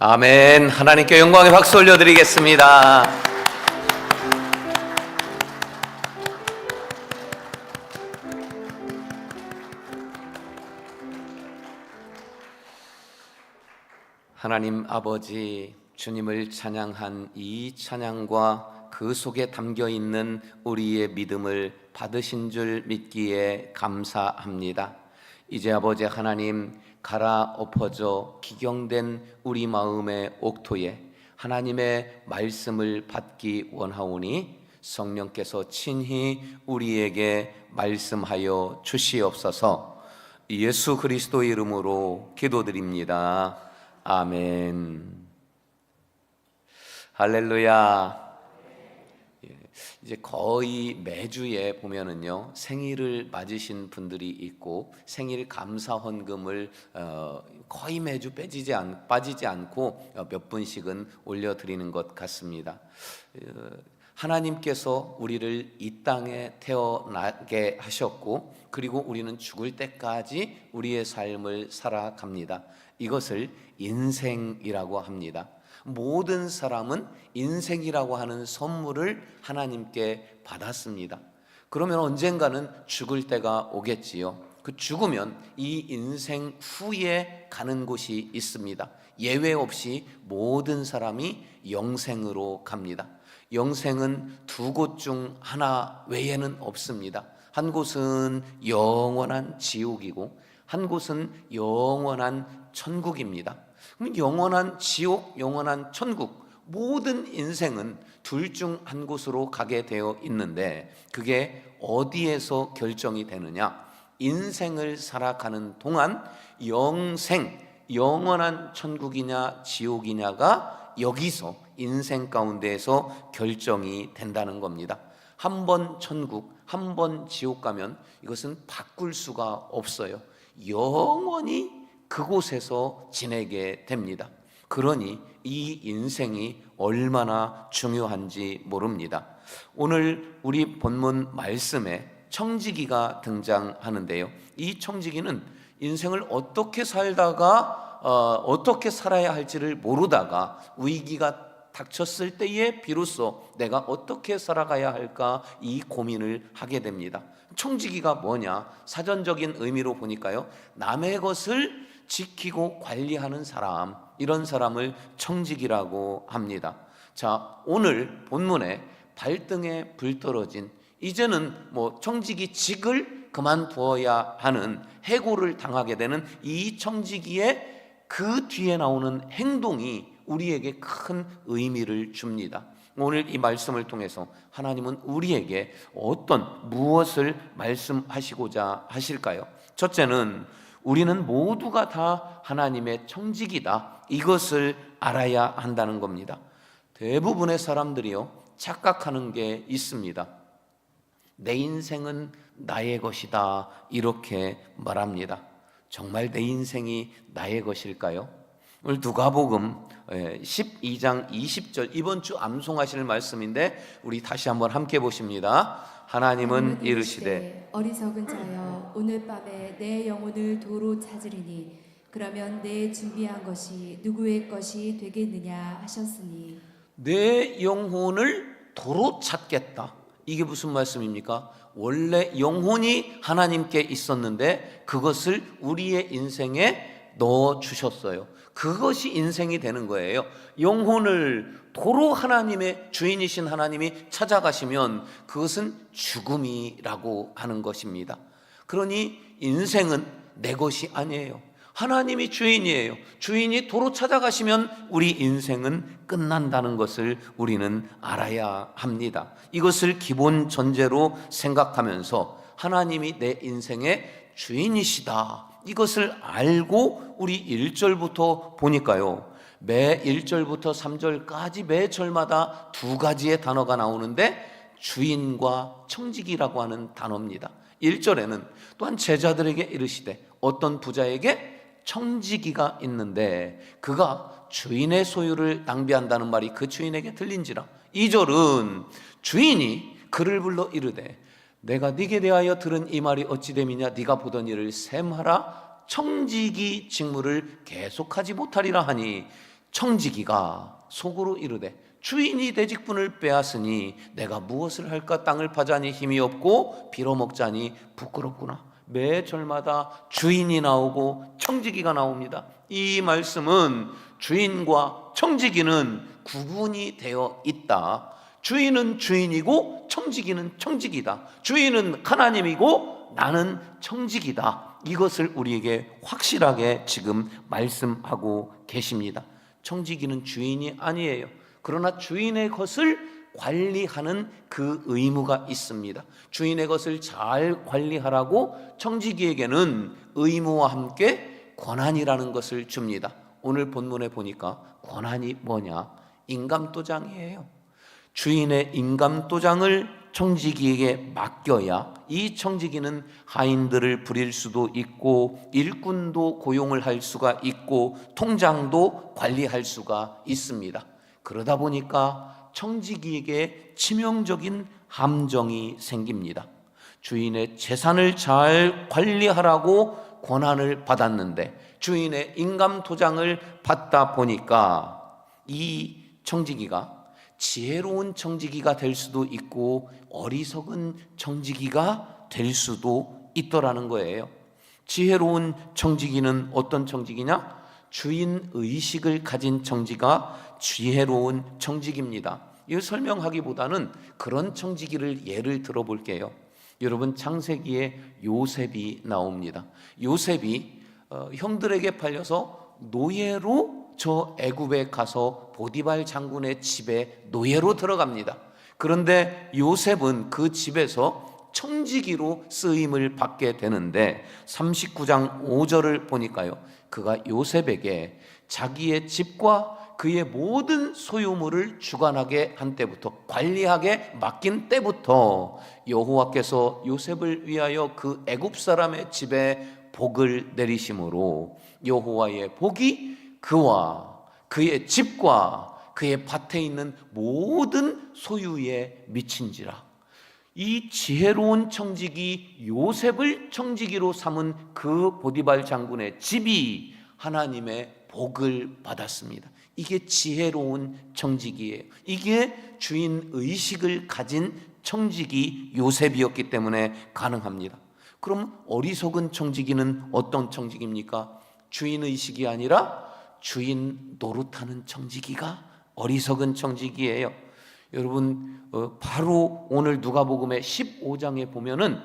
아멘. 하나님께 영광의 박수 올려드리겠습니다. 하나님 아버지, 주님을 찬양한 이 찬양과 그 속에 담겨있는 우리의 믿음을 받으신 줄 믿기에 감사합니다. 이제 아버지 하나님, 갈아엎어져 기경된 우리 마음의 옥토에 하나님의 말씀을 받기 원하오니 성령께서 친히 우리에게 말씀하여 주시옵소서. 예수 그리스도의 이름으로 기도드립니다. 아멘. 할렐루야. 이제 거의 매주에 보면은요, 생일을 맞으신 분들이 있고 생일 감사 헌금을 거의 매주 빠지지 않고 몇 분씩은 올려드리는 것 같습니다. 하나님께서 우리를 이 땅에 태어나게 하셨고, 그리고 우리는 죽을 때까지 우리의 삶을 살아갑니다. 이것을 인생이라고 합니다. 모든 사람은 인생이라고 하는 선물을 하나님께 받았습니다. 그러면 언젠가는 죽을 때가 오겠지요. 그 죽으면 이 인생 후에 가는 곳이 있습니다. 예외 없이 모든 사람이 영생으로 갑니다. 영생은 두 곳 중 하나 외에는 없습니다. 한 곳은 영원한 지옥이고 한 곳은 영원한 천국입니다. 그럼 영원한 지옥, 영원한 천국, 모든 인생은 둘 중 한 곳으로 가게 되어 있는데, 그게 어디에서 결정이 되느냐? 인생을 살아가는 동안 영생, 영원한 천국이냐 지옥이냐가 여기서 인생 가운데에서 결정이 된다는 겁니다. 한 번 천국, 한 번 지옥 가면 이것은 바꿀 수가 없어요. 영원히 그곳에서 지내게 됩니다. 그러니 이 인생이 얼마나 중요한지 모릅니다. 오늘 우리 본문 말씀에 청지기가 등장하는데요, 이 청지기는 인생을 어떻게 살다가 어떻게 살아야 할지를 모르다가 위기가 닥쳤을 때에 비로소 내가 어떻게 살아가야 할까, 이 고민을 하게 됩니다. 청지기가 뭐냐? 사전적인 의미로 보니까요, 남의 것을 지키고 관리하는 사람, 이런 사람을 청지기라고 합니다. 자, 오늘 본문에 발등에 불 떨어진, 이제는 청지기 직을 그만두어야 하는, 해고를 당하게 되는 이 청지기의 그 뒤에 나오는 행동이 우리에게 큰 의미를 줍니다. 오늘 이 말씀을 통해서 하나님은 우리에게 무엇을 말씀하시고자 하실까요? 첫째는 우리는 모두가 다 하나님의 청지기다, 이것을 알아야 한다는 겁니다. 대부분의 사람들이요, 착각하는 게 있습니다. 내 인생은 나의 것이다, 이렇게 말합니다. 정말 내 인생이 나의 것일까요? 오늘 누가복음 12장 20절, 이번 주 암송하실 말씀인데 우리 다시 한번 함께 보십니다. 하나님은 이르시되 어리석은 자여, 오늘 밤에 내 영혼을 도로 찾으리니 그러면 내 준비한 것이 누구의 것이 되겠느냐 하셨으니. 내 영혼을 도로 찾겠다, 이게 무슨 말씀입니까? 원래 영혼이 하나님께 있었는데 그것을 우리의 인생에 넣어 주셨어요. 그것이 인생이 되는 거예요. 영혼을 도로 하나님의 주인이신 하나님이 찾아가시면 그것은 죽음이라고 하는 것입니다. 그러니 인생은 내 것이 아니에요. 하나님이 주인이에요. 주인이 도로 찾아가시면 우리 인생은 끝난다는 것을 우리는 알아야 합니다. 이것을 기본 전제로 생각하면서 하나님이 내 인생의 주인이시다, 이것을 알고 우리 1절부터 보니까요, 매 1절부터 3절까지 매 절마다 두 가지의 단어가 나오는데 주인과 청지기라고 하는 단어입니다. 1절에는 또한 제자들에게 이르시되, 어떤 부자에게 청지기가 있는데 그가 주인의 소유를 낭비한다는 말이 그 주인에게 들린지라. 2절은 주인이 그를 불러 이르되, 내가 네게 대하여 들은 이 말이 어찌 됨이냐, 네가 보던 일을 셈하라. 청지기 직무를 계속하지 못하리라 하니, 청지기가 속으로 이르되 주인이 내 직분을 빼앗으니 내가 무엇을 할까? 땅을 파자니 힘이 없고 빌어먹자니 부끄럽구나. 매 절마다 주인이 나오고 청지기가 나옵니다. 이 말씀은 주인과 청지기는 구분이 되어 있다. 주인은 주인이고 청지기는 청지기다. 주인은 하나님이고 나는 청지기다. 이것을 우리에게 확실하게 지금 말씀하고 계십니다. 청지기는 주인이 아니에요. 그러나 주인의 것을 관리하는 그 의무가 있습니다. 주인의 것을 잘 관리하라고 청지기에게는 의무와 함께 권한이라는 것을 줍니다. 오늘 본문에 보니까 권한이 뭐냐? 인감도장이에요. 주인의 인감도장을 청지기에게 맡겨야 이 청지기는 하인들을 부릴 수도 있고 일꾼도 고용을 할 수가 있고 통장도 관리할 수가 있습니다. 그러다 보니까 청지기에게 치명적인 함정이 생깁니다. 주인의 재산을 잘 관리하라고 권한을 받았는데 주인의 인감도장을 받다 보니까 이 청지기가 지혜로운 청지기가 될 수도 있고 어리석은 청지기가 될 수도 있더라는 거예요. 지혜로운 청지기는 어떤 청지기냐? 주인 의식을 가진 청지가 지혜로운 청지기입니다. 이거 설명하기보다는 그런 청지기를 예를 들어볼게요. 여러분, 창세기에 요셉이 나옵니다. 요셉이 형들에게 팔려서 노예로 저 애굽에 가서 보디발 장군의 집에 노예로 들어갑니다. 그런데 요셉은 그 집에서 청지기로 쓰임을 받게 되는데 39장 5절을 보니까요, 그가 요셉에게 자기의 집과 그의 모든 소유물을 주관하게 한 때부터, 관리하게 맡긴 때부터 여호와께서 요셉을 위하여 그 애굽 사람의 집에 복을 내리심으로 여호와의 복이 그와 그의 집과 그의 밭에 있는 모든 소유에 미친지라. 이 지혜로운 청지기 요셉을 청지기로 삼은 그 보디발 장군의 집이 하나님의 복을 받았습니다. 이게 지혜로운 청지기예요. 이게 주인 의식을 가진 청지기 요셉이었기 때문에 가능합니다. 그럼 어리석은 청지기는 어떤 청지기입니까? 주인 의식이 아니라 주인 노릇하는 청지기가 어리석은 청지기예요. 여러분, 바로 오늘 누가복음의 15장에 보면은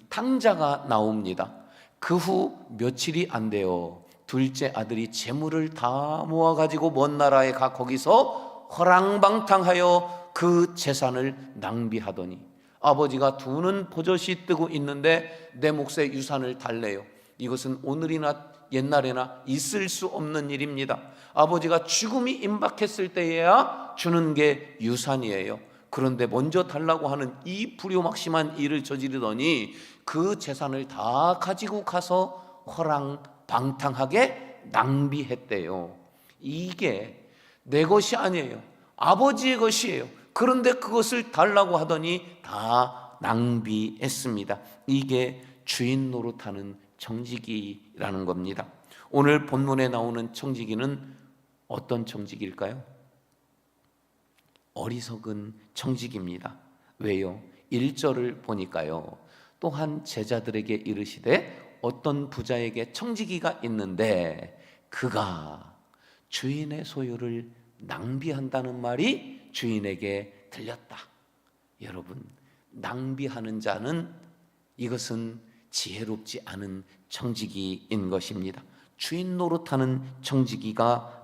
탕자가 나옵니다. 그 후 며칠이 안 돼요. 둘째 아들이 재물을 다 모아가지고 먼 나라에 가 거기서 허랑방탕하여 그 재산을 낭비하더니 아버지가 두 눈 버젓이 뜨고 있는데 내 몫의 유산을 달래요. 이것은 오늘이나 옛날에나 있을 수 없는 일입니다. 아버지가 죽음이 임박했을 때에야 주는 게 유산이에요. 그런데 먼저 달라고 하는 이 불효막심한 일을 저지르더니 그 재산을 다 가지고 가서 허랑방탕하게 낭비했대요. 이게 내 것이 아니에요. 아버지의 것이에요. 그런데 그것을 달라고 하더니 다 낭비했습니다. 이게 주인 노릇하는 청지기라는 겁니다. 오늘 본문에 나오는 청지기는 어떤 청지기일까요? 어리석은 청지기입니다. 왜요? 1절을 보니까요, 또한 제자들에게 이르시되 어떤 부자에게 청지기가 있는데 그가 주인의 소유를 낭비한다는 말이 주인에게 들렸다. 여러분, 낭비하는 자는 이것은 지혜롭지 않은 청지기인 것입니다. 주인 노릇하는 청지기가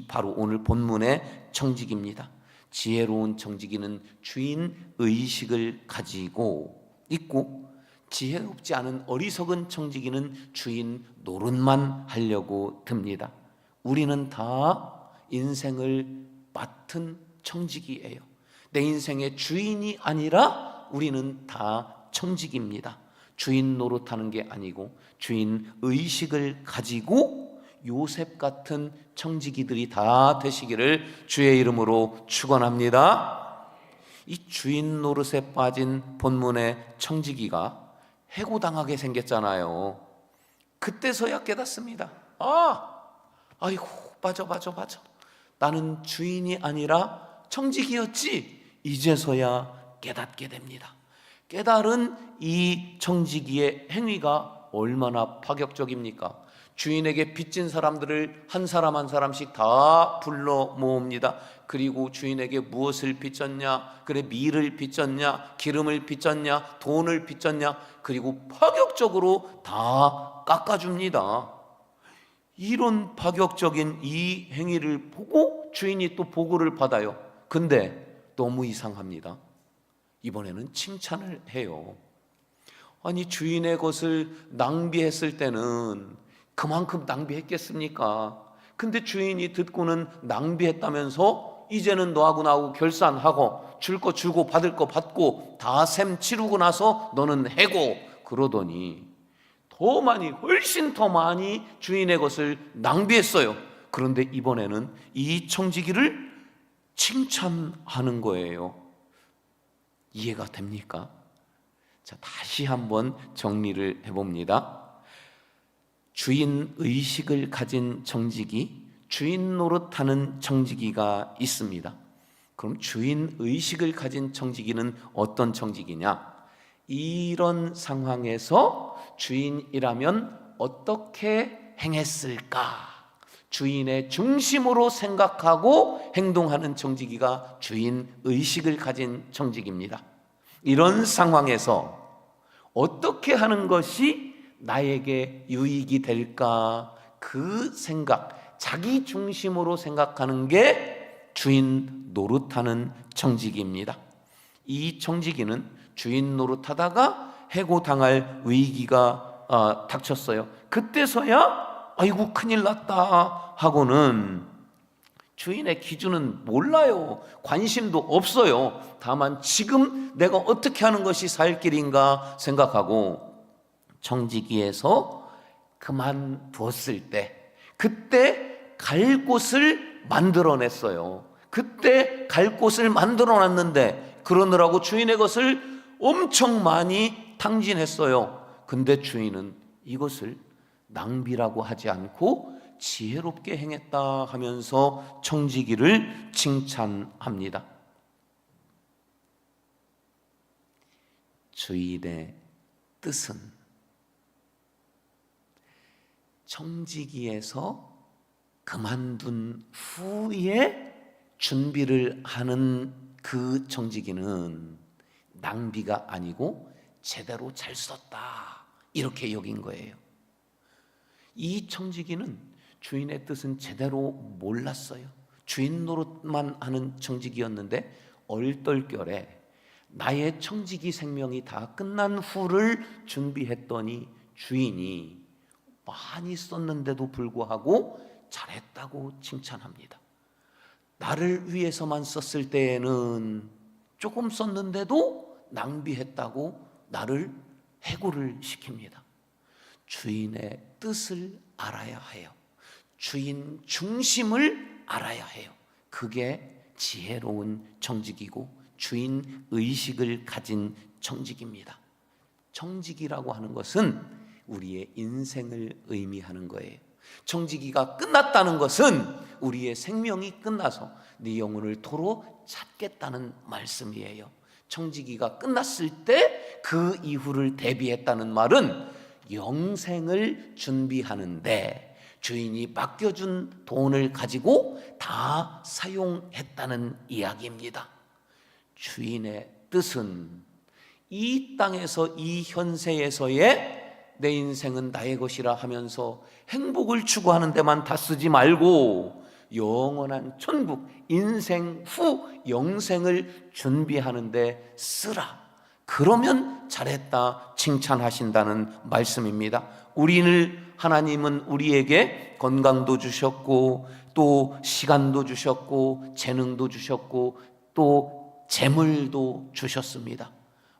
바로 오늘 본문의 청지기입니다. 지혜로운 청지기는 주인 의식을 가지고 있고, 지혜롭지 않은 어리석은 청지기는 주인 노릇만 하려고 듭니다. 우리는 다 인생을 맡은 청지기예요. 내 인생의 주인이 아니라 우리는 다 청지기입니다. 주인 노릇하는 게 아니고 주인 의식을 가지고 요셉 같은 청지기들이 다 되시기를 주의 이름으로 축원합니다. 이 주인 노릇에 빠진 본문의 청지기가 해고당하게 생겼잖아요. 그때서야 깨닫습니다. 아이고, 맞아. 나는 주인이 아니라 청지기였지. 이제서야 깨닫게 됩니다. 깨달은 이 청지기의 행위가 얼마나 파격적입니까? 주인에게 빚진 사람들을 한 사람 한 사람씩 다 불러 모읍니다. 그리고 주인에게 무엇을 빚졌냐? 그래, 밀을 빚졌냐? 기름을 빚졌냐? 돈을 빚졌냐? 그리고 파격적으로 다 깎아줍니다. 이런 파격적인 이 행위를 보고 주인이 또 보고를 받아요. 근데 너무 이상합니다. 이번에는 칭찬을 해요. 아니, 주인의 것을 낭비했을 때는 그만큼 낭비했겠습니까? 근데 주인이 듣고는 낭비했다면서 이제는 너하고 나하고 결산하고 줄 거 주고 받을 거 받고 다 셈 치르고 나서 너는 해고, 그러더니 더 많이, 훨씬 더 많이 주인의 것을 낭비했어요. 그런데 이번에는 이 청지기를 칭찬하는 거예요. 이해가 됩니까? 자, 다시 한번 정리를 해봅니다. 주인 의식을 가진 청지기, 주인 노릇하는 청지기가 있습니다. 그럼 주인 의식을 가진 청지기는 어떤 청지기냐? 이런 상황에서 주인이라면 어떻게 행했을까? 주인의 중심으로 생각하고 행동하는 청지기가 주인 의식을 가진 청지기입니다. 이런 상황에서 어떻게 하는 것이 나에게 유익이 될까? 그 생각, 자기 중심으로 생각하는 게 주인 노릇하는 청지기입니다. 이 청지기는 주인 노릇하다가 해고당할 위기가 닥쳤어요. 그때서야 아이고 큰일 났다 하고는 주인의 기준은 몰라요. 관심도 없어요. 다만 지금 내가 어떻게 하는 것이 살 길인가 생각하고 청지기에서 그만두었을 때, 그때 갈 곳을 만들어냈어요. 그때 갈 곳을 만들어놨는데 그러느라고 주인의 것을 엄청 많이 탕진했어요. 근데 주인은 이것을 낭비라고 하지 않고 지혜롭게 행했다 하면서 청지기를 칭찬합니다. 주인의 뜻은 청지기에서 그만둔 후에 준비를 하는 그 청지기는 낭비가 아니고 제대로 잘 썼다, 이렇게 여긴 거예요. 이 청지기는 주인의 뜻은 제대로 몰랐어요. 주인 노릇만 하는 청지기였는데 얼떨결에 나의 청지기 생명이 다 끝난 후를 준비했더니 주인이 많이 썼는데도 불구하고 잘했다고 칭찬합니다. 나를 위해서만 썼을 때에는 조금 썼는데도 낭비했다고 나를 해고를 시킵니다. 주인의 뜻을 알아야 해요. 주인 중심을 알아야 해요. 그게 지혜로운 청지기고 주인 의식을 가진 청지기입니다. 청지기라고 하는 것은 우리의 인생을 의미하는 거예요. 청지기가 끝났다는 것은 우리의 생명이 끝나서 네 영혼을 도로 찾겠다는 말씀이에요. 청지기가 끝났을 때 그 이후를 대비했다는 말은 영생을 준비하는데 주인이 맡겨준 돈을 가지고 다 사용했다는 이야기입니다. 주인의 뜻은 이 땅에서, 이 현세에서의 내 인생은 나의 것이라 하면서 행복을 추구하는 데만 다 쓰지 말고 영원한 천국, 인생 후 영생을 준비하는 데 쓰라. 그러면 잘했다 칭찬하신다는 말씀입니다. 하나님은 우리에게 건강도 주셨고 또 시간도 주셨고 재능도 주셨고 또 재물도 주셨습니다.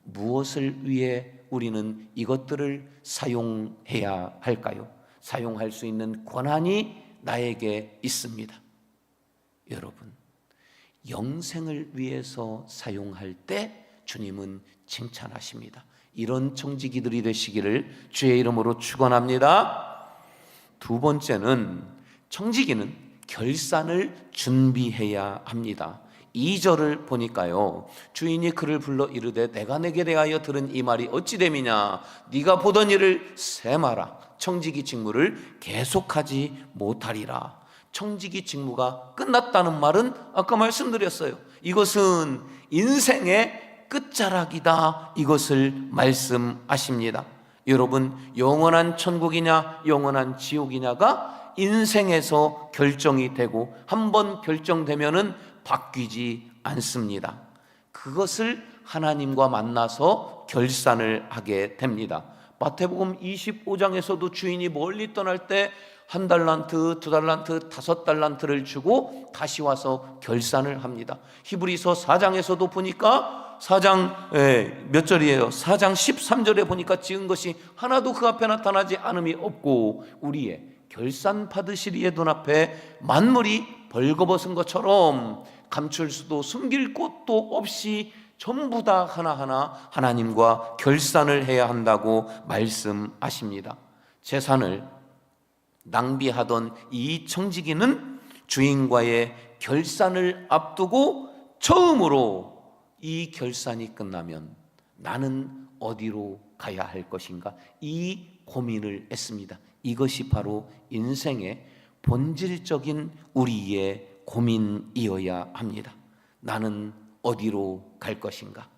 무엇을 위해 우리는 이것들을 사용해야 할까요? 사용할 수 있는 권한이 나에게 있습니다. 여러분, 영생을 위해서 사용할 때 주님은 칭찬하십니다. 이런 청지기들이 되시기를 주의 이름으로 축원합니다. 두 번째는 청지기는 결산을 준비해야 합니다. 2절을 보니까요, 주인이 그를 불러 이르되 내가 내게 대하여 들은 이 말이 어찌 됨이냐. 네가 보던 일을 세마라. 청지기 직무를 계속하지 못하리라. 청지기 직무가 끝났다는 말은 아까 말씀드렸어요. 이것은 인생의 끝자락이다, 이것을 말씀하십니다. 여러분, 영원한 천국이냐 영원한 지옥이냐가 인생에서 결정이 되고 한번 결정되면은 바뀌지 않습니다. 그것을 하나님과 만나서 결산을 하게 됩니다. 마태복음 25장에서도 주인이 멀리 떠날 때 1달란트, 2달란트, 5달란트를 주고 다시 와서 결산을 합니다. 히브리서 4장에서도 보니까 4장 몇 절이에요? 4장 13절에 보니까 지은 것이 하나도 그 앞에 나타나지 않음이 없고 우리의 결산 받으실 이의 눈앞에 만물이 벌거벗은 것처럼 감출 수도 숨길 곳도 없이 전부 다 하나하나 하나님과 결산을 해야 한다고 말씀하십니다. 재산을 낭비하던 이 청지기는 주인과의 결산을 앞두고 처음으로 이 결산이 끝나면 나는 어디로 가야 할 것인가, 이 고민을 했습니다. 이것이 바로 인생의 본질적인 우리의 고민이어야 합니다. 나는 어디로 갈 것인가?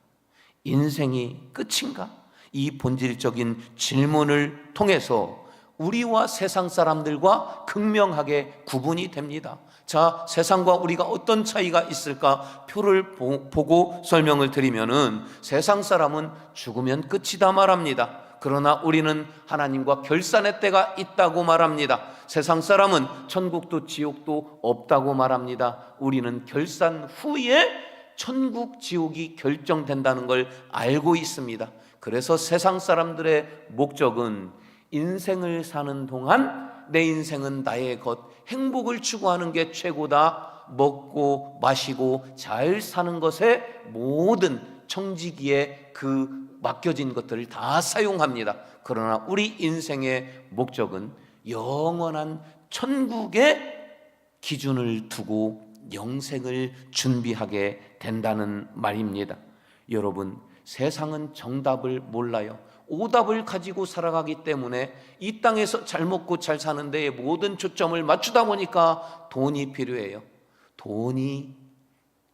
인생이 끝인가? 이 본질적인 질문을 통해서 우리와 세상 사람들과 극명하게 구분이 됩니다. 자, 세상과 우리가 어떤 차이가 있을까? 표를 보고 설명을 드리면은 세상 사람은 죽으면 끝이다 말합니다. 그러나 우리는 하나님과 결산의 때가 있다고 말합니다. 세상 사람은 천국도 지옥도 없다고 말합니다. 우리는 결산 후에 천국 지옥이 결정된다는 걸 알고 있습니다. 그래서 세상 사람들의 목적은 인생을 사는 동안 내 인생은 나의 것, 행복을 추구하는 게 최고다. 먹고 마시고 잘 사는 것에 모든 청지기에 그 맡겨진 것들을 다 사용합니다. 그러나 우리 인생의 목적은 영원한 천국의 기준을 두고 영생을 준비하게 된다는 말입니다. 여러분, 세상은 정답을 몰라요. 오답을 가지고 살아가기 때문에 이 땅에서 잘 먹고 잘 사는 데에 모든 초점을 맞추다 보니까 돈이 필요해요. 돈이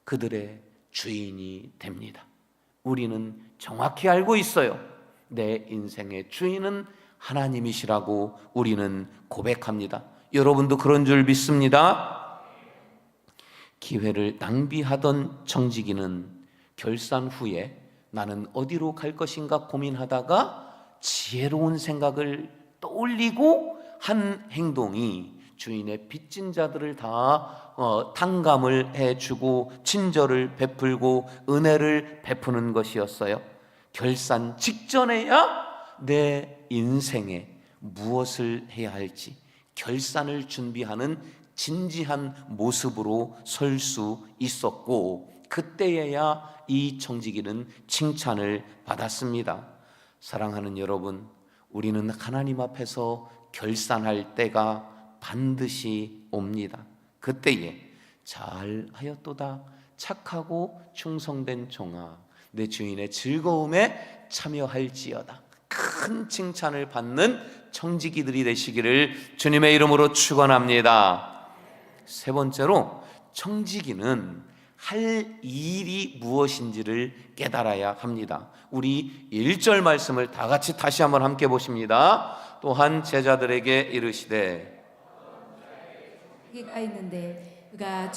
그들의 주인이 됩니다. 우리는 정확히 알고 있어요. 내 인생의 주인은 하나님이시라고 우리는 고백합니다. 여러분도 그런 줄 믿습니다. 기회를 낭비하던 청지기는 결산 후에 나는 어디로 갈 것인가 고민하다가 지혜로운 생각을 떠올리고 한 행동이 주인의 빚진 자들을 다 탕감을 해주고 친절을 베풀고 은혜를 베푸는 것이었어요. 결산 직전에야 내 인생에 무엇을 해야 할지 결산을 준비하는 진지한 모습으로 설 수 있었고, 그때에야 이 청지기는 칭찬을 받았습니다. 사랑하는 여러분, 우리는 하나님 앞에서 결산할 때가 반드시 옵니다. 그때에 잘하였도다 착하고 충성된 종아, 내 주인의 즐거움에 참여할지어다, 큰 칭찬을 받는 청지기들이 되시기를 주님의 이름으로 축원합니다. 세 번째로, 청지기는 할 일이 무엇인지를 깨달아야 합니다. 우리 1절 말씀을 다 같이 다시 한번 함께 보십니다. 또한 제자들에게 이르시되, 가 있는데 그가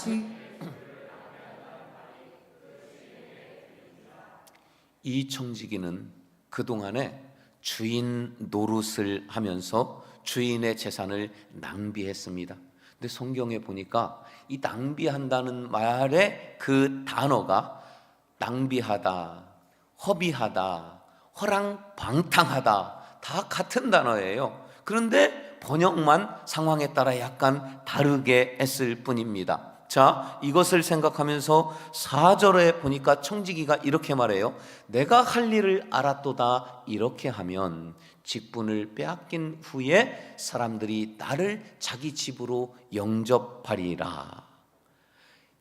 이 청지기는 그동안에 주인 노릇을 하면서 주인의 재산을 낭비했습니다. 근데 성경에 보니까 이 낭비한다는 말의 그 단어가 낭비하다, 허비하다, 허랑방탕하다 다 같은 단어예요. 그런데 번역만 상황에 따라 약간 다르게 했을 뿐입니다. 자, 이것을 생각하면서 4절에 보니까 청지기가 이렇게 말해요. 내가 할 일을 알았도다. 이렇게 하면 직분을 빼앗긴 후에 사람들이 나를 자기 집으로 영접하리라.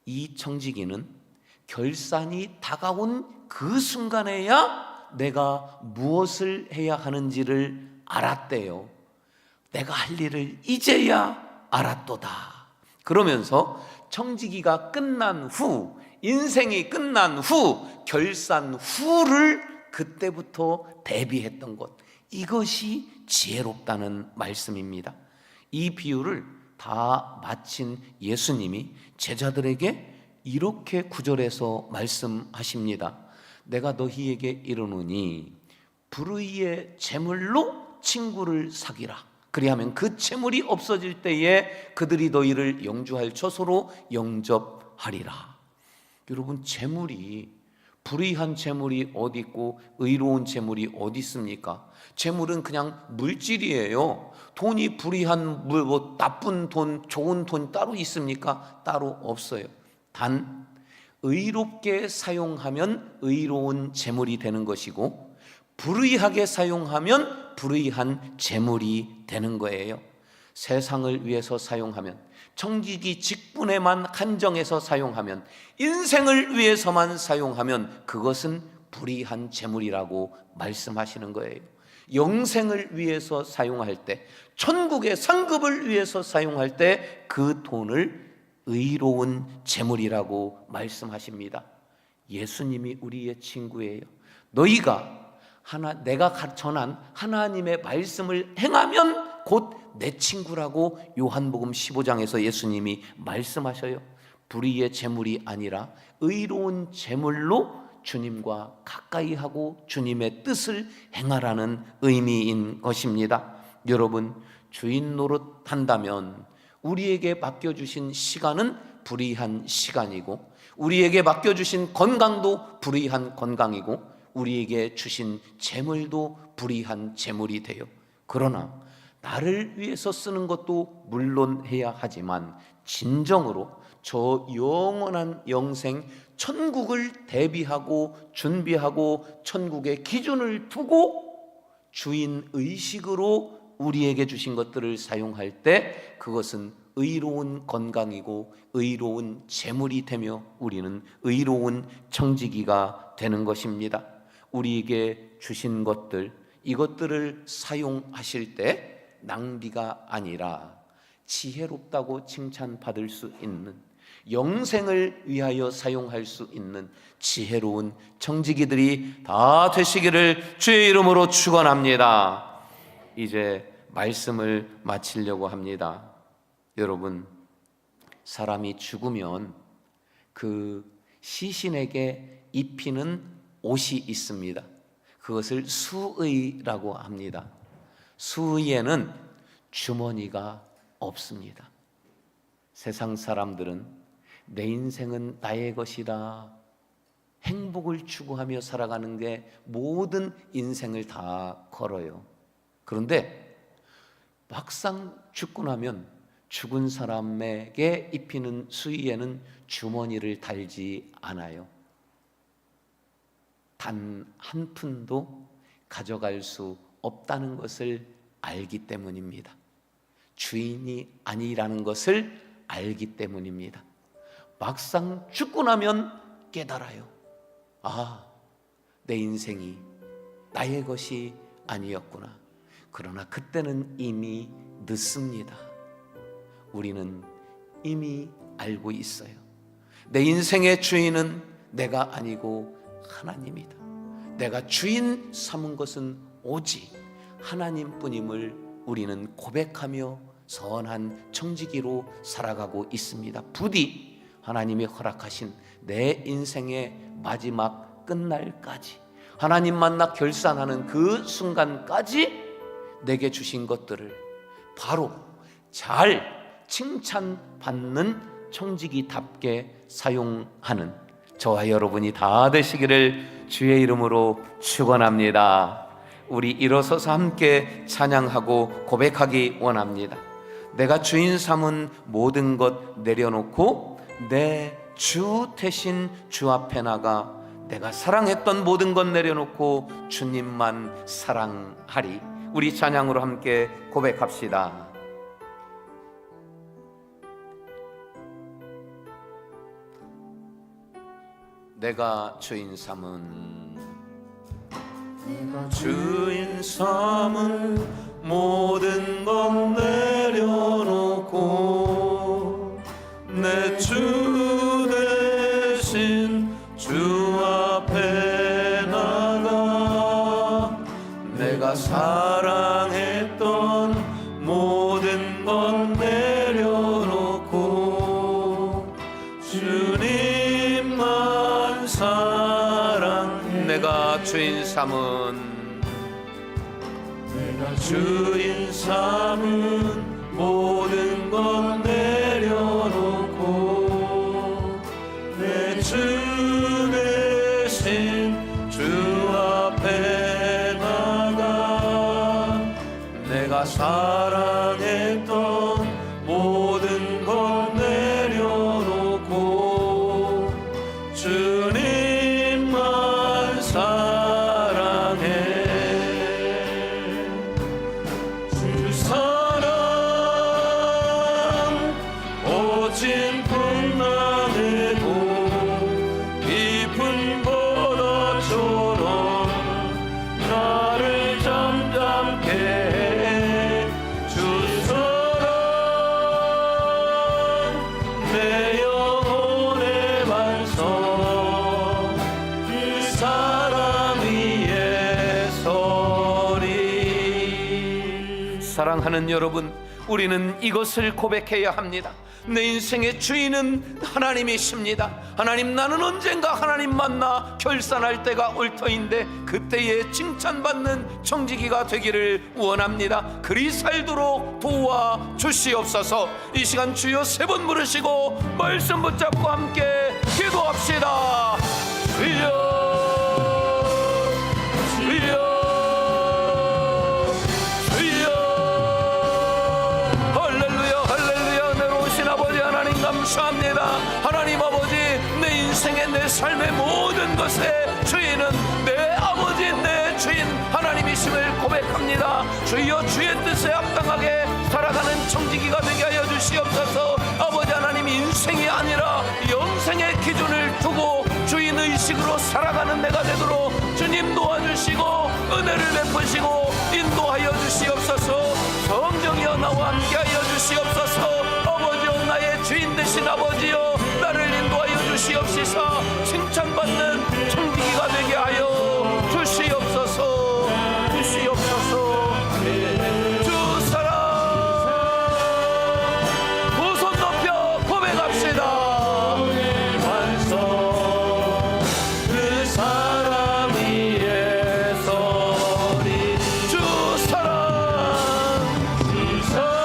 이 청지기는 결산이 다가온 그 순간에야 내가 무엇을 해야 하는지를 알았대요. 내가 할 일을 이제야 알았도다. 그러면서 청지기가 끝난 후, 인생이 끝난 후, 결산 후를 그때부터 대비했던 것, 이것이 지혜롭다는 말씀입니다. 이 비유를 다 마친 예수님이 제자들에게 이렇게 구절에서 말씀하십니다. 내가 너희에게 이르노니 불의의 재물로 친구를 사귀라. 그리하면 그 재물이 없어질 때에 그들이 너희를 영주할 처소로 영접하리라. 여러분, 재물이, 불의한 재물이 어디 있고 의로운 재물이 어디 있습니까? 재물은 그냥 물질이에요. 돈이 불의한 나쁜 돈, 좋은 돈 따로 있습니까? 따로 없어요. 단 의롭게 사용하면 의로운 재물이 되는 것이고, 불의하게 사용하면 불의한 재물이 되는 거예요. 세상을 위해서 사용하면, 청지기 직분에만 한정해서 사용하면, 인생을 위해서만 사용하면 그것은 불의한 재물이라고 말씀하시는 거예요. 영생을 위해서 사용할 때, 천국의 상급을 위해서 사용할 때 그 돈을 의로운 재물이라고 말씀하십니다. 예수님이 우리의 친구예요. 너희가 내가 전한 하나님의 말씀을 행하면 곧 내 친구라고 요한복음 15장에서 예수님이 말씀하셔요. 불의의 재물이 아니라 의로운 재물로 주님과 가까이 하고 주님의 뜻을 행하라는 의미인 것입니다. 여러분, 주인 노릇한다면 우리에게 맡겨주신 시간은 불의한 시간이고, 우리에게 맡겨주신 건강도 불의한 건강이고, 우리에게 주신 재물도 불의한 재물이 돼요. 그러나 나를 위해서 쓰는 것도 물론 해야 하지만, 진정으로 저 영원한 영생 천국을 대비하고 준비하고 천국의 기준을 두고 주인 의식으로 우리에게 주신 것들을 사용할 때 그것은 의로운 건강이고 의로운 재물이 되며 우리는 의로운 청지기가 되는 것입니다. 우리에게 주신 것들, 이것들을 사용하실 때 낭비가 아니라 지혜롭다고 칭찬받을 수 있는, 영생을 위하여 사용할 수 있는 지혜로운 청지기들이 다 되시기를 주의 이름으로 축원합니다. 이제 말씀을 마치려고 합니다. 여러분, 사람이 죽으면 그 시신에게 입히는 옷이 있습니다. 그것을 수의라고 합니다. 수의에는 주머니가 없습니다. 세상 사람들은 내 인생은 나의 것이다, 행복을 추구하며 살아가는 게 모든 인생을 다 걸어요. 그런데 막상 죽고 나면 죽은 사람에게 입히는 수의에는 주머니를 달지 않아요. 단 한 푼도 가져갈 수 없다는 것을 알기 때문입니다. 주인이 아니라는 것을 알기 때문입니다. 막상 죽고 나면 깨달아요. 아, 내 인생이 나의 것이 아니었구나. 그러나 그때는 이미 늦습니다. 우리는 이미 알고 있어요. 내 인생의 주인은 내가 아니고 하나님이다. 내가 주인 삼은 것은 오직 하나님뿐임을 우리는 고백하며 선한 청지기로 살아가고 있습니다. 부디 하나님이 허락하신 내 인생의 마지막 끝날까지, 하나님 만나 결산하는 그 순간까지 내게 주신 것들을 바로 잘 칭찬받는 청지기답게 사용하는 저와 여러분이 다 되시기를 주의 이름으로 축원합니다. 우리 일어서서 함께 찬양하고 고백하기 원합니다. 내가 주인 삼은 모든 것 내려놓고 내 주 대신 주 앞에 나가 내가 사랑했던 모든 것 내려놓고 주님만 사랑하리. 우리 찬양으로 함께 고백합시다. 내가 주인 삼은 내가 주인 삼은 모든 것 내려놓고 내 주 대신 주 앞에 나가 내가 사랑했던 모든 것 내려놓고 주님만 사랑 내가 주인 삼은 내가 주인 삼은 모든 것 내려놓고 내 주 대신 주 앞에 나가 내가 사랑했던 모든 것 내려놓고 주님만 사랑해 주 사랑 오진 풍랑에도 깊은 바다처럼 나를 잠잠케 해 주 사랑 내 영혼의 반석 그 사랑 위에 서리 사랑하는 여러분, 우리는 이것을 고백해야 합니다. 내 인생의 주인은 하나님이십니다. 하나님, 나는 언젠가 하나님 만나 결산할 때가 올 터인데 그때에 칭찬받는 청지기가 되기를 원합니다. 그리 살도록 도와주시옵소서. 이 시간 주여 세 번 부르시고 말씀 붙잡고 함께 기도합시다. 주여 주여 감사합니다. 하나님 아버지, 내 인생의 내 삶의 모든 것의 주인은 내 아버지 내 주인 하나님이심을 고백합니다. 주여 주의 뜻에 합당하게 살아가는 청지기가 되게 하여 주시옵소서. 아버지 하나님, 인생이 아니라 영생의 기준을 두고 주인 의식으로 살아가는 내가 되도록 주님 도와주시고 은혜를 베푸시고 인도하여 주시옵소서. 성령이여 나와 함께하여 주시옵소서. 나의 주인 되신 아버지여, 나를 인도하여 주시옵시사. 칭찬받는 청지기가 되게 하여 주시옵소서. 주시옵소서. 주 사랑 두 손 높여 고백합시다. 완성 그 사랑 위에 서리. 주 사랑 주 사랑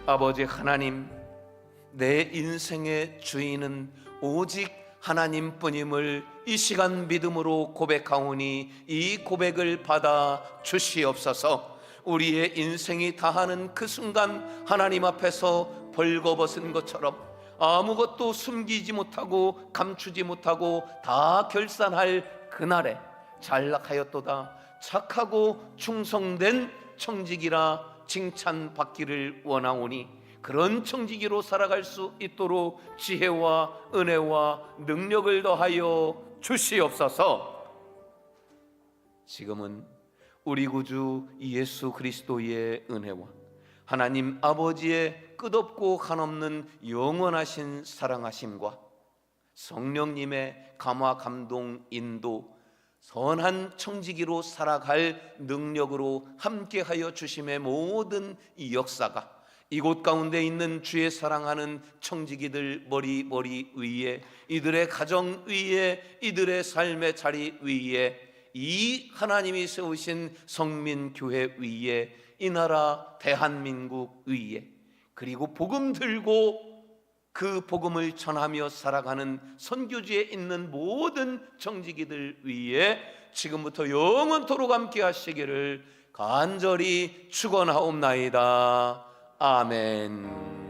아버지 하나님, 내 인생의 주인은 오직 하나님뿐임을 이 시간 믿음으로 고백하오니 이 고백을 받아 주시옵소서. 우리의 인생이 다하는 그 순간 하나님 앞에서 벌거벗은 것처럼 아무것도 숨기지 못하고 감추지 못하고 다 결산할 그날에 잘락하였도다, 착하고 충성된 청지기라 칭찬받기를 원하오니 그런 청지기로 살아갈 수 있도록 지혜와 은혜와 능력을 더하여 주시옵소서. 지금은 우리 구주 예수 그리스도의 은혜와 하나님 아버지의 끝없고 한없는 영원하신 사랑하심과 성령님의 감화 감동 인도, 선한 청지기로 살아갈 능력으로 함께하여 주심의 모든 이 역사가 이곳 가운데 있는 주의 사랑하는 청지기들 머리 위에, 이들의 가정 위에, 이들의 삶의 자리 위에, 이 하나님이 세우신 성민교회 위에, 이 나라 대한민국 위에, 그리고 복음 들고 그 복음을 전하며 살아가는 선교지에 있는 모든 정직이들 위에 지금부터 영원토록 함께 하시기를 간절히 축원하옵나이다. 아멘.